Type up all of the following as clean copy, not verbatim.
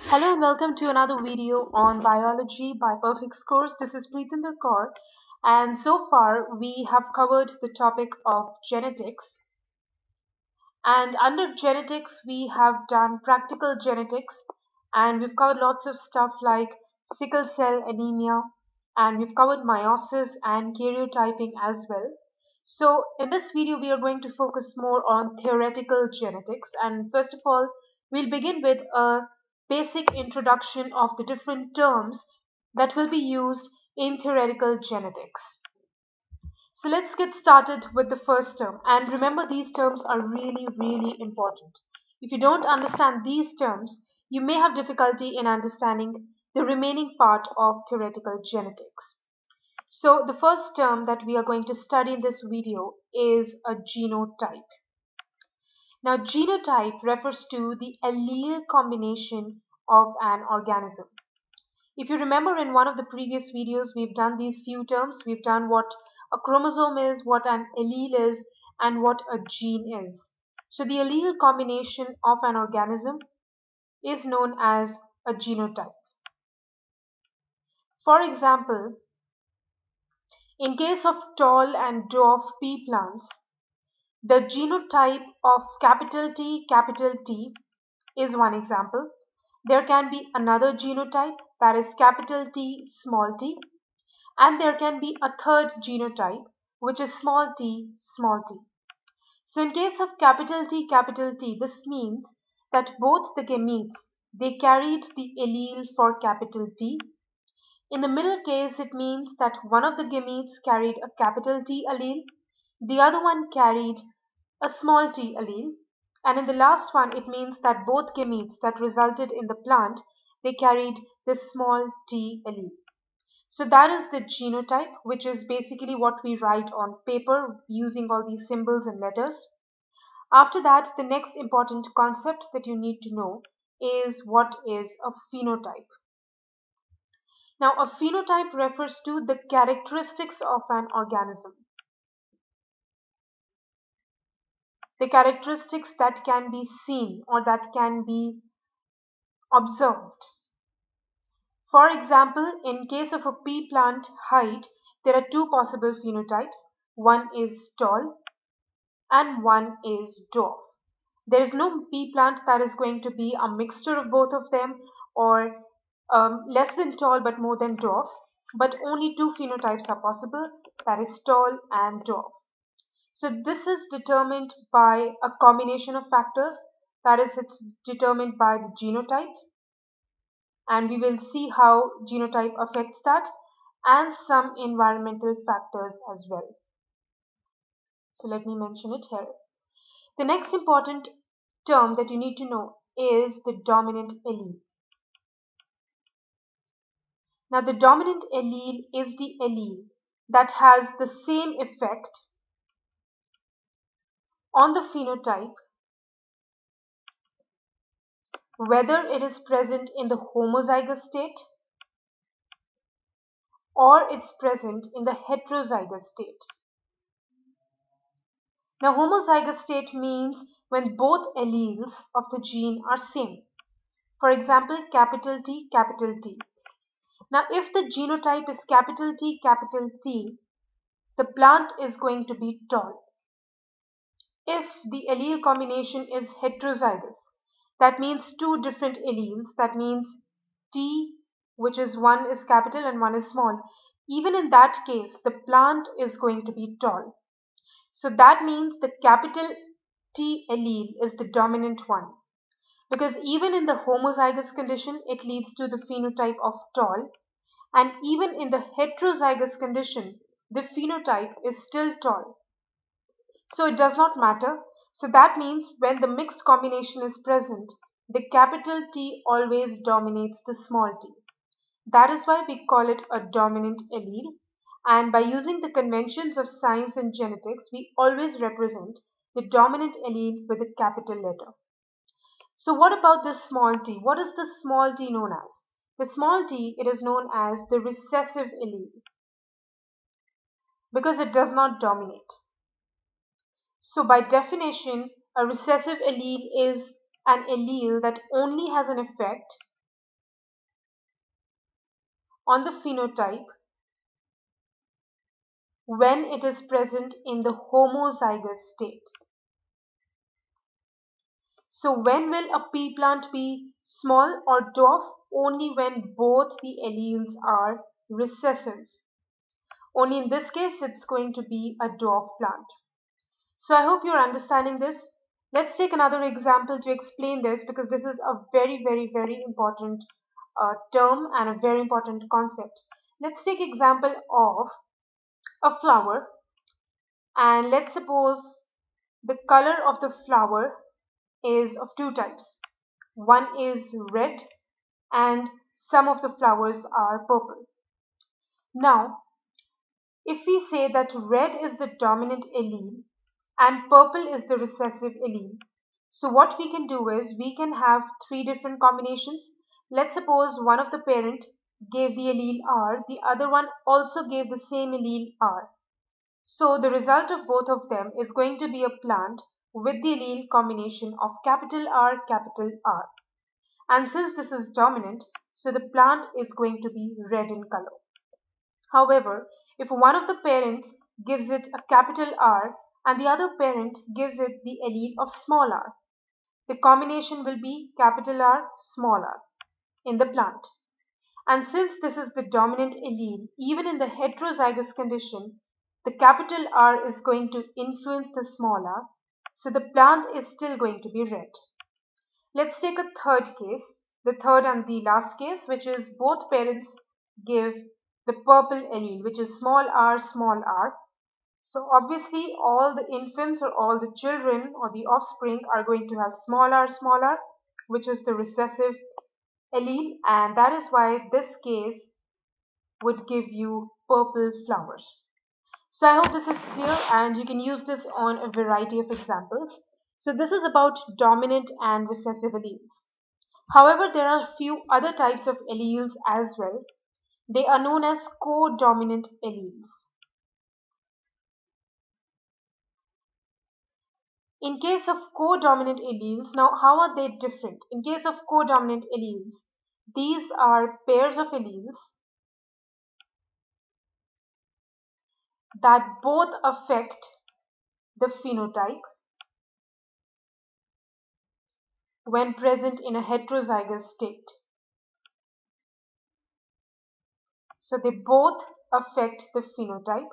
Hello and welcome to another video on biology by Perfect Scores. This is Preetinder Kaur, and so far we have covered the topic of genetics. And under genetics, we have done practical genetics, and we've covered lots of stuff like sickle cell anemia, and we've covered meiosis and karyotyping as well. So, in this video, we are going to focus more on theoretical genetics. And first of all, we'll begin with a basic introduction of the different terms that will be used in theoretical genetics. So let's get started with the first term. And remember, these terms are really, really important. If you don't understand these terms, you may have difficulty in understanding the remaining part of theoretical genetics. So the first term that we are going to study in this video is a genotype. Now, genotype refers to the allele combination of an organism. If you remember in one of the previous videos, we've done these few terms. We've done what a chromosome is, what an allele is, and what a gene is. So the allele combination of an organism is known as a genotype. For example, in case of tall and dwarf pea plants, the genotype of capital T is one example. There can be another genotype, that is capital T small t, and there can be a third genotype, which is small t small t. So in case of capital T, this means that both the gametes, they carried the allele for capital T. In the middle case, it means that one of the gametes carried a capital T allele, the other one carried a small t allele, and in the last one, it means that both gametes that resulted in the plant, they carried the small t allele. So that is the genotype, which is basically what we write on paper using all these symbols and letters. After that, the next important concept that you need to know is what is a phenotype. Now, a phenotype refers to the characteristics of an organism, the characteristics that can be seen or that can be observed. For example, in case of a pea plant height, there are two possible phenotypes. One is tall and one is dwarf. There is no pea plant that is going to be a mixture of both of them, or less than tall but more than dwarf, but only two phenotypes are possible, that is tall and dwarf. So this is determined by a combination of factors, that is, it's determined by the genotype, and we will see how genotype affects that, and some environmental factors as well. So let me mention it here. The next important term that you need to know is the dominant allele. Now, the dominant allele is the allele that has the same effect on the phenotype whether it is present in the homozygous state or it's present in the heterozygous state. Now, homozygous state means when both alleles of the gene are same. For example, capital T, capital T. Now, if the genotype is capital T, the plant is going to be tall. If the allele combination is heterozygous, that means two different alleles, that means T, which is one is capital and one is small. Even in that case, the plant is going to be tall. So that means the capital T allele is the dominant one. Because even in the homozygous condition, it leads to the phenotype of tall. And even in the heterozygous condition, the phenotype is still tall. So it does not matter. So that means when the mixed combination is present, the capital T always dominates the small t. That is why we call it a dominant allele. And by using the conventions of science and genetics, we always represent the dominant allele with a capital letter. So what about this small t? What is the small t known as? The small t, it is known as the recessive allele because it does not dominate. So by definition, a recessive allele is an allele that only has an effect on the phenotype when it is present in the homozygous state. So when will a pea plant be small or dwarf? Only when both the alleles are recessive. Only in this case it's going to be a dwarf plant. So I hope you're understanding this. Let's take another example to explain this, because this is a very important term and a very important concept. Let's take example of a flower, and let's suppose the color of the flower is of two types. One is red and some of the flowers are purple. Now, if we say that red is the dominant allele and purple is the recessive allele, so what we can do is we can have three different combinations. Let's suppose one of the parent gave the allele R, the other one also gave the same allele R. So the result of both of them is going to be a plant with the allele combination of capital R, capital R. And since this is dominant, so the plant is going to be red in color. However, if one of the parents gives it a capital R and the other parent gives it the allele of small r, the combination will be capital R, small r in the plant. And since this is the dominant allele, even in the heterozygous condition, the capital R is going to influence the small r, so the plant is still going to be red. Let's take a third case, the third and the last case, which is both parents give the purple allele, which is small r, small r. So obviously all the infants or all the children or the offspring are going to have small r, which is the recessive allele, and that is why this case would give you purple flowers. So I hope this is clear and you can use this on a variety of examples. So this is about dominant and recessive alleles. However, there are a few other types of alleles as well. They are known as codominant alleles. In case of codominant alleles, now how are they different? In case of codominant alleles, these are pairs of alleles that both affect the phenotype when present in a heterozygous state. So they both affect the phenotype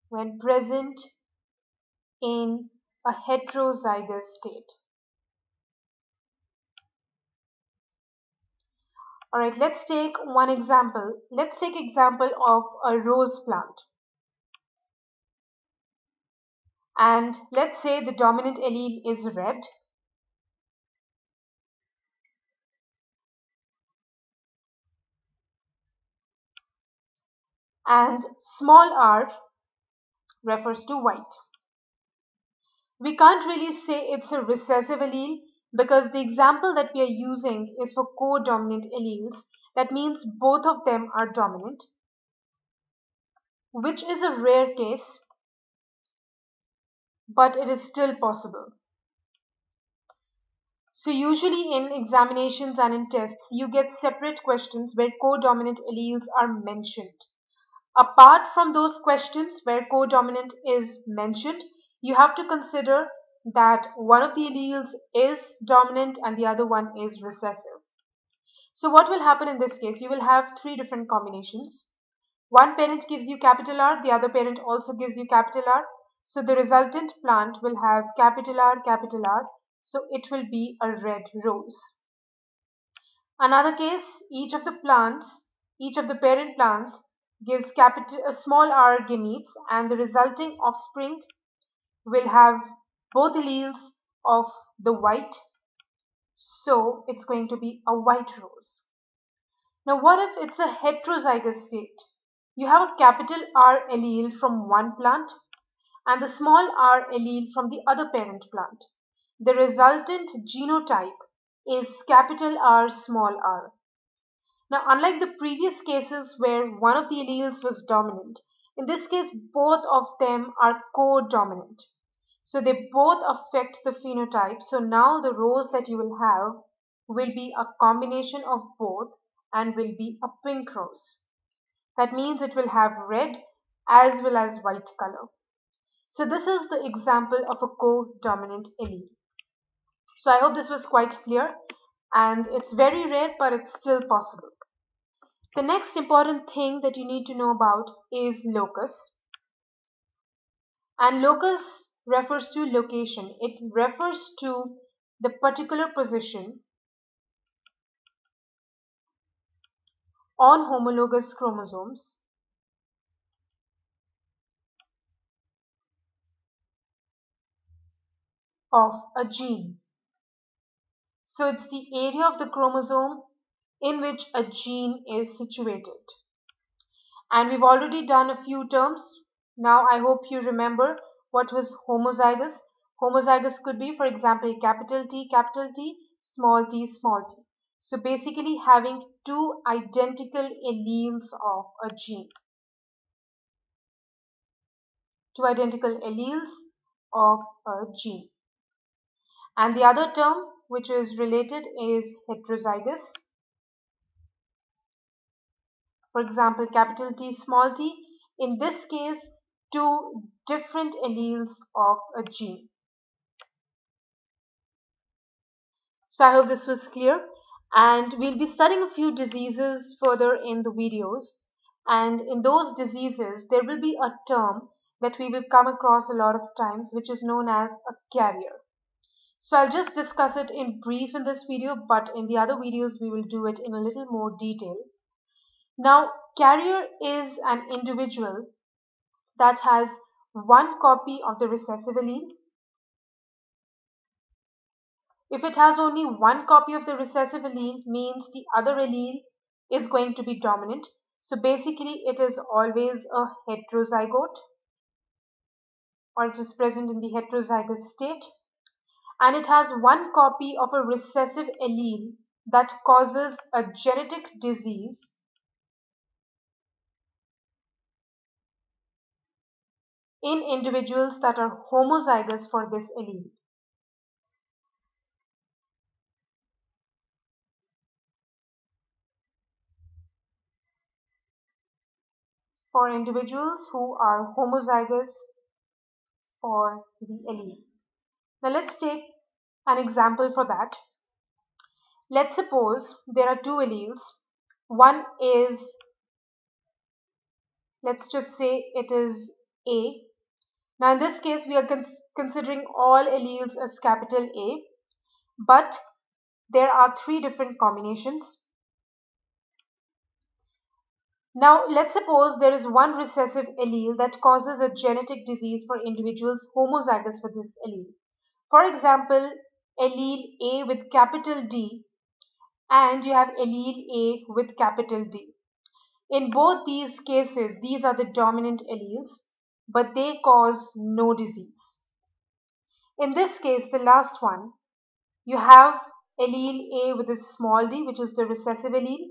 when present in a heterozygous state. Alright, let's take one example. Let's take example of a rose plant. And let's say the dominant allele is red. And small r refers to white. We can't really say it's a recessive allele because the example that we are using is for codominant alleles. That means both of them are dominant, which is a rare case, but it is still possible. So usually in examinations and in tests, you get separate questions where codominant alleles are mentioned. Apart from those questions where codominant is mentioned, you have to consider that one of the alleles is dominant and the other one is recessive. So what will happen in this case? You will have three different combinations. One parent gives you capital R, the other parent also gives you capital R. So the resultant plant will have capital R, so it will be a red rose. Another case, each of the parent plants gives a small r gametes, and the resulting offspring will have both alleles of the white, so it's going to be a white rose. Now what if it's a heterozygous state? You have a capital R allele from one plant and the small r allele from the other parent plant. The resultant genotype is capital R, small r. Now, unlike the previous cases where one of the alleles was dominant, in this case both of them are co-dominant. So they both affect the phenotype. So now the rose that you will have will be a combination of both, and will be a pink rose. That means it will have red as well as white color. So this is the example of a codominant allele. So I hope this was quite clear, and it's very rare, but it's still possible. The next important thing that you need to know about is locus. And locus refers to location. It refers to the particular position on homologous chromosomes of a gene. So it's the area of the chromosome in which a gene is situated. And we've already done a few terms. Now I hope you remember what was homozygous. Homozygous could be, for example, capital T, small t, small t. So basically having two identical alleles of a gene. Two identical alleles of a gene. And the other term which is related is heterozygous. For example, capital T, small t. In this case, two different alleles of a gene. So I hope this was clear. And we'll be studying a few diseases further in the videos. And in those diseases, there will be a term that we will come across a lot of times, which is known as a carrier. So I'll just discuss it in brief in this video, but in the other videos, we will do it in a little more detail. Now, carrier is an individual that has one copy of the recessive allele. If it has only one copy of the recessive allele, means the other allele is going to be dominant. So basically, it is always a heterozygote, or it is present in the heterozygous state. And it has one copy of a recessive allele that causes a genetic disease in individuals that are homozygous for this allele. For individuals who are homozygous for the allele. Now let's take an example for that. Let's suppose there are two alleles. One is, let's just say it is A. Now in this case, we are considering all alleles as capital A, but there are three different combinations. Now let's suppose there is one recessive allele that causes a genetic disease for individuals homozygous for this allele. For example, allele A with capital D, and you have allele A with capital D. In both these cases, these are the dominant alleles, but they cause no disease. In this case, the last one, you have allele A with a small d, which is the recessive allele.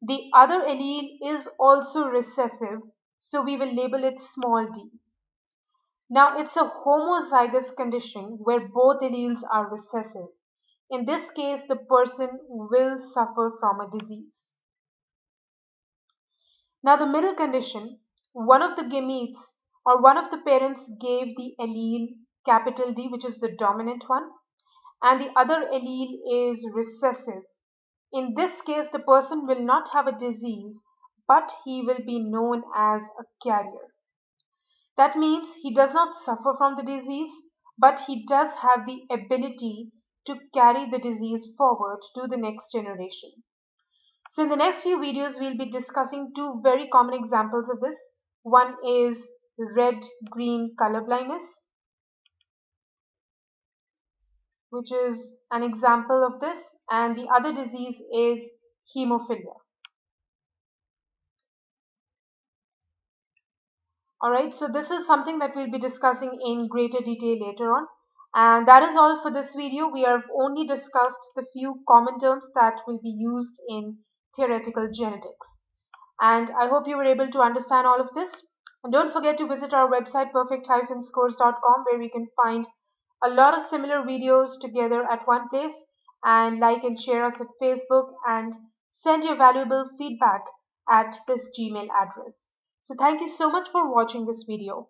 The other allele is also recessive, so we will label it small d. Now, it's a homozygous condition where both alleles are recessive. In this case, the person will suffer from a disease. Now, the middle condition, one of the gametes or one of the parents gave the allele capital D, which is the dominant one, and the other allele is recessive. In this case, the person will not have a disease, but he will be known as a carrier. That means he does not suffer from the disease, but he does have the ability to carry the disease forward to the next generation. So in the next few videos, we'll be discussing two very common examples of this. One is red-green color blindness, which is an example of this, and the other disease is hemophilia. Alright, so this is something that we'll be discussing in greater detail later on. And that is all for this video. We have only discussed the few common terms that will be used in theoretical genetics. And I hope you were able to understand all of this. And don't forget to visit our website perfect-scores.com, where we can find a lot of similar videos together at one place, and like and share us at Facebook and send your valuable feedback at this Gmail address. So thank you so much for watching this video.